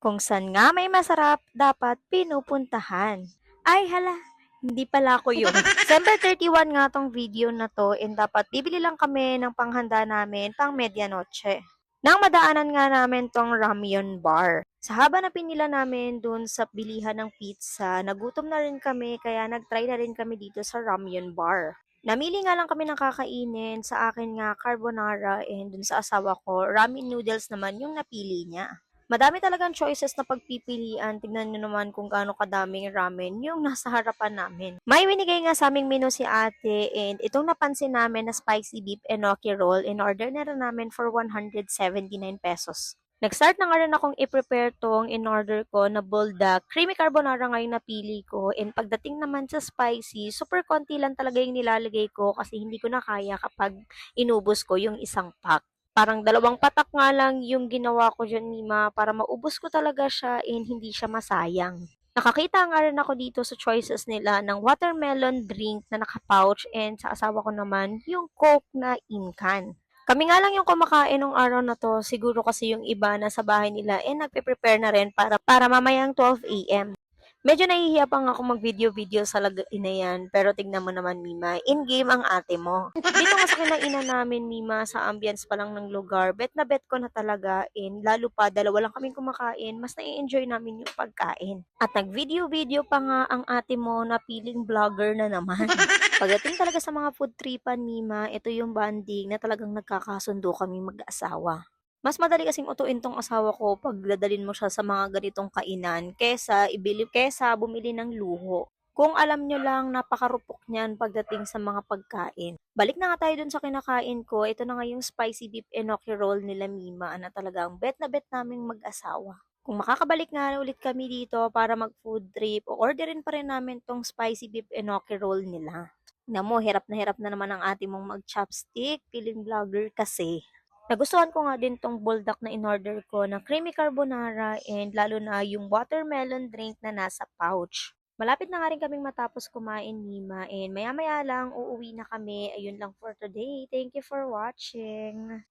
Kung saan nga may masarap, dapat pinupuntahan. Ay hala, hindi pala ako yun. December 31 nga tong video na to and dapat bibili lang kami ng panghanda namin pang medianoche. Nang madaanan nga namin tong ramyun bar. Sa haba na pinila namin dun sa bilihan ng pizza, nagutom na rin kami kaya nagtry na rin kami dito sa ramyun bar. Namili nga lang kami ng kakainin, sa akin nga carbonara and dun sa asawa ko, ramen noodles naman yung napili niya. Madami talagang choices na pagpipilian. Tignan nyo naman kung gaano kadaming ramen yung nasa harapan namin. May binigay nga sa aming menu si ate and itong napansin namin na spicy beef enoki roll in order na rin namin for 179 pesos. Nag-start na nga rin akong i-prepare tong in-order ko na buldak. Creamy carbonara nga yung napili ko. And pagdating naman sa spicy, super konti lang talaga yung nilalagay ko kasi hindi ko na kaya kapag inubos ko yung isang pack. Parang dalawang patak nga lang yung ginawa ko diyan, Mima, para maubos ko talaga siya and hindi siya masayang. Nakakita nga rin ako dito sa choices nila ng watermelon drink na naka-pouch and sa asawa ko naman yung Coke na in-can. Kami nga lang yung kumakain nung araw na to, siguro kasi yung iba na sa bahay nila nagpe-prepare na rin para mamayang 12 a.m. Medyo nahihiya pa nga ako mag-video-video sa lagain na yan, pero tignan mo naman, Mima, in-game ang ate mo. Dito nga sa kinainan namin, Mima, sa ambience pa lang ng lugar, bet na bet ko na talaga, lalo pa, dalawa lang kaming kumakain, mas nai-enjoy namin yung pagkain. At nag-video-video pa nga ang ate mo na piling vlogger na naman. Pagdating talaga sa mga food tripan, Mima, ito yung banding na talagang nagkakasundo kami mag-asawa. Mas madali kasing utuin tong asawa ko pag dadalhin mo siya sa mga ganitong kainan kesa bumili ng luho. Kung alam nyo lang, napakarupok niyan pagdating sa mga pagkain. Balik na nga tayo dun sa kinakain ko. Ito na nga yung spicy beef enoki roll nila Mima na talagang bet na bet naming mag-asawa. Kung makakabalik nga ulit kami dito para mag-food trip, o orderin pa rin namin tong spicy beef enoki roll nila. Tignan mo, hirap na naman ang ate mong mag-chopstick. Feeling vlogger kasi. Nagustuhan ko nga din tong buldak na in-order ko na creamy carbonara and lalo na yung watermelon drink na nasa pouch. Malapit na nga rin kaming matapos kumain, Mima, and maya-maya lang uuwi na kami. Ayun lang for today. Thank you for watching.